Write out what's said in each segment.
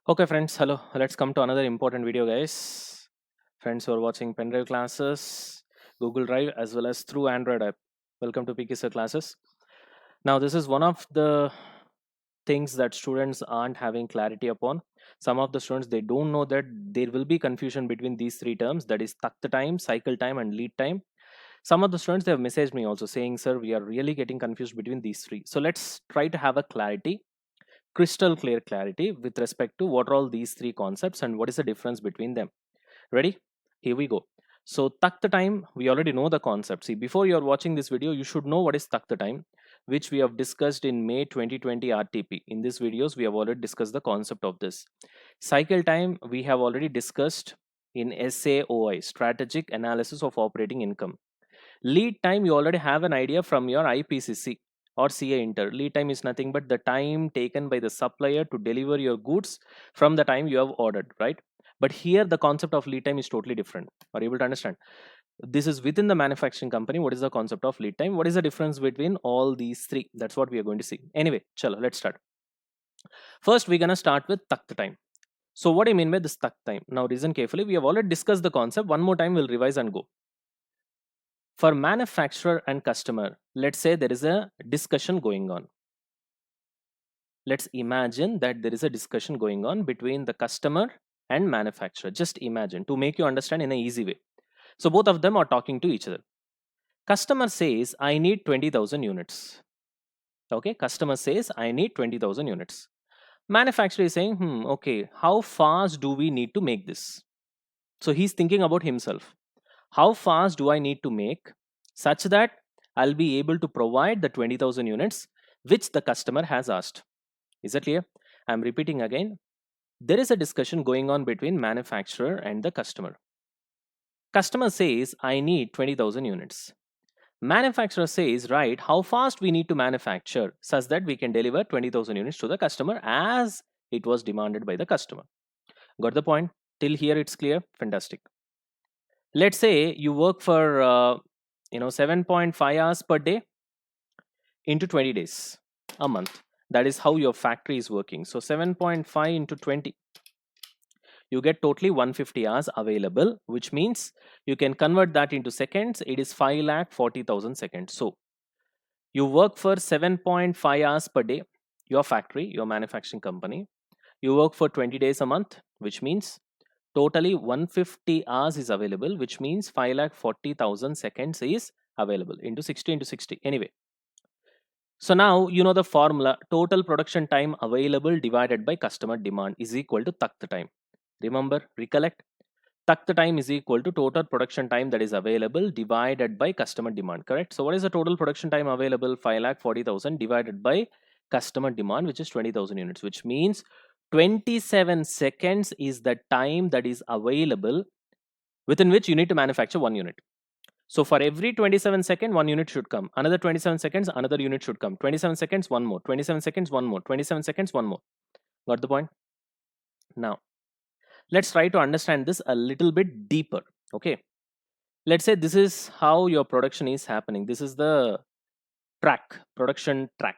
Okay, friends, hello. Let's come to another important video, guys. Friends who are watching pendrive classes, Google Drive, as well as through Android app. Welcome to PKSir classes. Now, this is one of the things that students aren't having clarity upon. Some of the students they don't know that there will be confusion between these three terms, that is takta time, cycle time, and lead time. Some of the students they have messaged me also saying, "Sir, we are really getting confused between these three." So let's try to have a clarity, crystal clear clarity with respect to what are all these three concepts and what is the difference between them. Ready? Here we go. So takta time, we already know the concept. See, before you're watching this video, you should know what is takta time, which we have discussed in May 2020 RTP. In these videos, we have already discussed the concept of this. Cycle time, we have already discussed in SAOI, Strategic Analysis of Operating Income. Lead time, you already have an idea from your IPCC or CA Inter. Lead time is nothing but the time taken by the supplier to deliver your goods from the time you have ordered, right? But here the concept of lead time is totally different. Are you able to understand? This is within the manufacturing company. What is the concept of lead time? What is the difference between all these three? That's what we are going to see. Anyway, chalo, let's start. First, we're gonna start with takta time. So what do I mean by this takta time? Now listen carefully. We have already discussed the concept. One more time, we'll revise and go. For manufacturer and customer, let's say there is a discussion going on. Let's imagine that there is a discussion going on between the customer and manufacturer. Just imagine to make you understand in an easy way. So both of them are talking to each other. Customer says, I need 20,000 units. Okay, customer says, I need 20,000 units. Manufacturer is saying, okay, how fast do we need to make this? So he's thinking about himself. How fast do I need to make such that I'll be able to provide the 20,000 units which the customer has asked? Is that clear? I'm repeating again. There is a discussion going on between manufacturer and the customer. Customer says, I need 20,000 units. Manufacturer says, right, how fast we need to manufacture such that we can deliver 20,000 units to the customer as it was demanded by the customer. Got the point? Till here it's clear? Fantastic. Let's say you work for 7.5 hours per day into 20 days a month. That is how your factory is working. So 7.5 into 20, you get totally 150 hours available, which means you can convert that into seconds. It is 5,40,000 seconds. So you work for 7.5 hours per day, your factory, your manufacturing company. You work for 20 days a month, which means totally 150 hours is available, which means 5,40,000 seconds is available into 60 into 60. Anyway, so now you know the formula. Total production time available divided by customer demand is equal to takta time. Remember, recollect. Takta time is equal to total production time that is available divided by customer demand, correct? So what is the total production time available? 5,40,000 divided by customer demand, which is 20,000 units, which means 27 seconds is the time that is available within which you need to manufacture one unit. So for every 27 seconds, one unit should come. Another 27 seconds, another unit should come. 27 seconds, one more. 27 seconds, one more. 27 seconds, one more. Got the point? Now, let's try to understand this a little bit deeper. Okay. Let's say this is how your production is happening. This is the track, production track.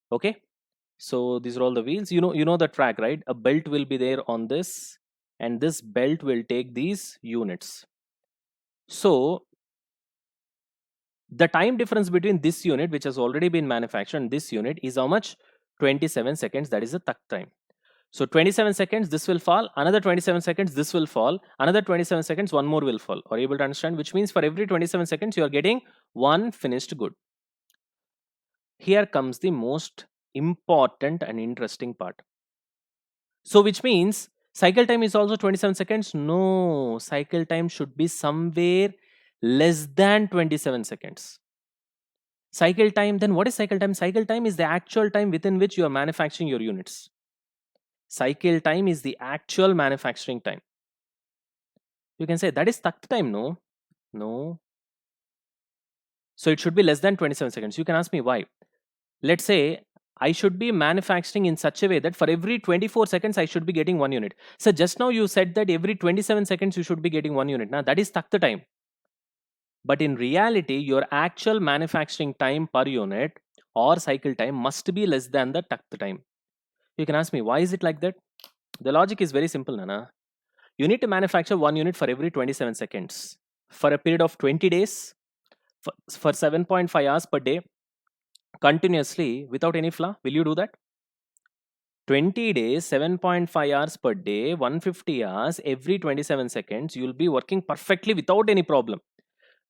Okay. So these are all the wheels. You know the track, right? A belt will be there on this, and this belt will take these units. So the time difference between this unit, which has already been manufactured, and this unit is how much? 27 seconds. That is the tuck time. So 27 seconds, this will fall. Another 27 seconds, this will fall. Another 27 seconds, one more will fall. Are you able to understand? Which means for every 27 seconds, you are getting one finished good. Here comes the most important and interesting part. So which means cycle time is also 27 seconds? No, cycle time should be somewhere less than 27 seconds. Cycle time, then what is cycle time? Cycle time is the actual time within which you are manufacturing your units. Cycle time is the actual manufacturing time. You can say that is takta time. No. So it should be less than 27 seconds. You can ask me why. Let's say I should be manufacturing in such a way that for every 24 seconds I should be getting one unit. So just now you said that every 27 seconds you should be getting one unit. Now that is takta time. But in reality, your actual manufacturing time per unit or cycle time must be less than the takta time. You can ask me, why is it like that? The logic is very simple, Nana. You need to manufacture one unit for every 27 seconds for a period of 20 days for 7.5 hours per day continuously without any flaw. Will you do that? 20 days, 7.5 hours per day, 150 hours every 27 seconds. You'll be working perfectly without any problem.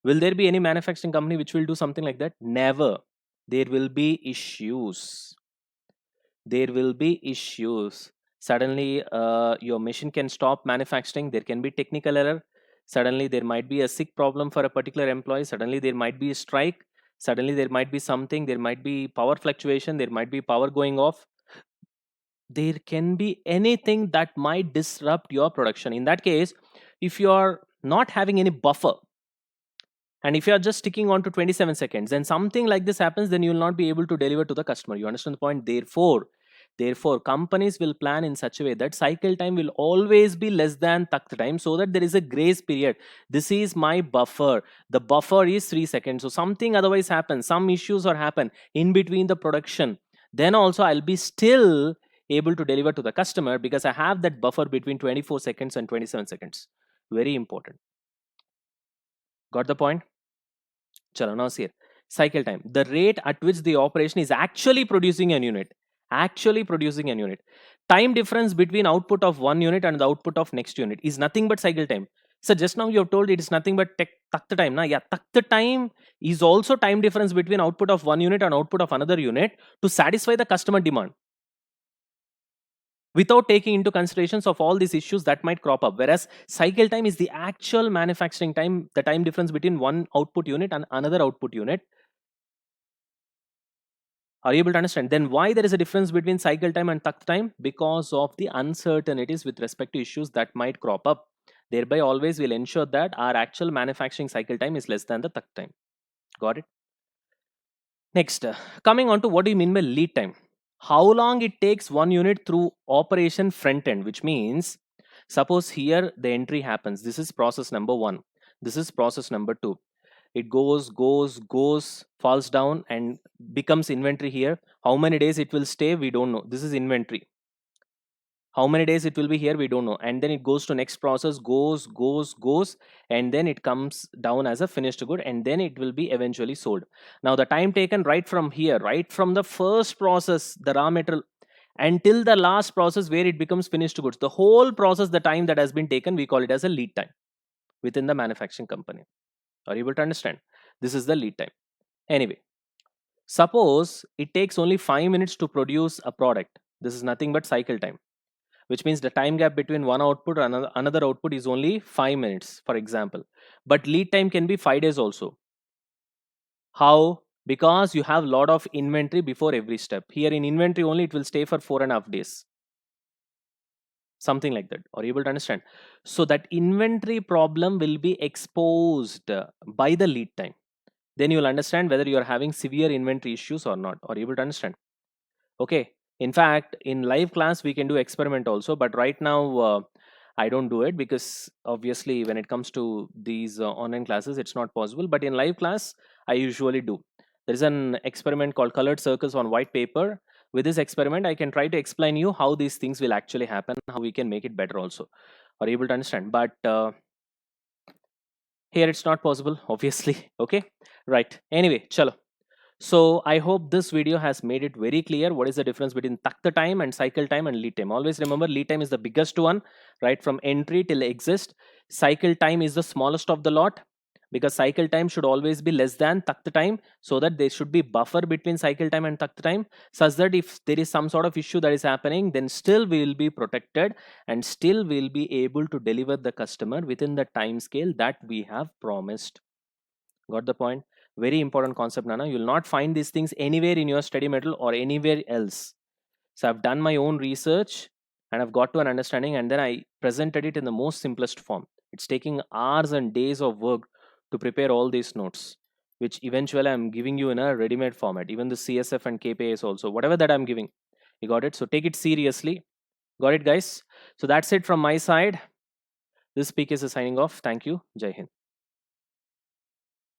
Will there be any manufacturing company which will do something like that? Never. There will be issues. There will be issues. Suddenly, your machine can stop manufacturing. There can be technical error. Suddenly, there might be a sick problem for a particular employee. Suddenly, there might be a strike. Suddenly, there might be something. There might be power fluctuation. There might be power going off. There can be anything that might disrupt your production. In that case, if you are not having any buffer, and if you are just sticking on to 27 seconds, then something like this happens, then you will not be able to deliver to the customer. You understand the point? Therefore, companies will plan in such a way that cycle time will always be less than takt time, so that there is a grace period. This is my buffer. The buffer is 3 seconds. So something otherwise happens, some issues or happen in between the production. Then also I'll be still able to deliver to the customer because I have that buffer between 24 seconds and 27 seconds. Very important. Got the point? Chalo, now see here. Cycle time. The rate at which the operation is actually producing an unit. Actually producing an unit. Time difference between output of one unit and the output of next unit is nothing but cycle time. So just now you have told it is nothing but takta time. Na? Yeah, takta time is also time difference between output of one unit and output of another unit to satisfy the customer demand, without taking into considerations of all these issues that might crop up. Whereas cycle time is the actual manufacturing time, the time difference between one output unit and another output unit. Are you able to understand? Then why there is a difference between cycle time and takt time? Because of the uncertainties with respect to issues that might crop up. Thereby always will ensure that our actual manufacturing cycle time is less than the takt time. Got it? Next, coming on to what do you mean by lead time? How long it takes one unit through operation front end, which means suppose here the entry happens. This is process number 1. This is process number 2. It goes, falls down and becomes inventory here. How many days it will stay? We don't know. This is inventory. How many days it will be here? We don't know. And then it goes to next process, goes, and then it comes down as a finished good, and then it will be eventually sold. Now the time taken right from here, right from the first process, the raw material, until the last process where it becomes finished goods, the whole process, the time that has been taken, we call it as a lead time within the manufacturing company. Are you able to understand? This is the lead time. Anyway, suppose it takes only 5 minutes to produce a product. This is nothing but cycle time, which means the time gap between one output and another output is only 5 minutes, for example. But lead time can be 5 days also. How? Because you have a lot of inventory before every step. Here in inventory only, it will stay for 4.5 days. Something like that. Are you able to understand? So that inventory problem will be exposed by the lead time. Then you will understand whether you are having severe inventory issues or not. Are you able to understand? Okay. In fact, in live class, we can do experiment also. But right now, I don't do it because obviously when it comes to these online classes, it's not possible. But in live class, I usually do. There is an experiment called colored circles on white paper. With this experiment, I can try to explain you how these things will actually happen, how we can make it better also. Are you able to understand? But here it's not possible, obviously. Okay, right. Anyway, chalo. So I hope this video has made it very clear what is the difference between takta time and cycle time and lead time. Always remember, lead time is the biggest one, right? From entry till exist. Cycle time is the smallest of the lot, because cycle time should always be less than takta time, so that there should be buffer between cycle time and takta time, such that if there is some sort of issue that is happening, then still we will be protected and still we will be able to deliver the customer within the time scale that we have promised. Got the point? Very important concept, Nana. You will not find these things anywhere in your study material or anywhere else. So I've done my own research and I've got to an understanding, and then I presented it in the most simplest form. It's taking hours and days of work to prepare all these notes, which eventually I'm giving you in a ready-made format. Even the CSF and KPIs also, whatever that I'm giving. You got it? So take it seriously. Got it, guys? So that's it from my side. This PK is signing off. Thank you. Jai Hind.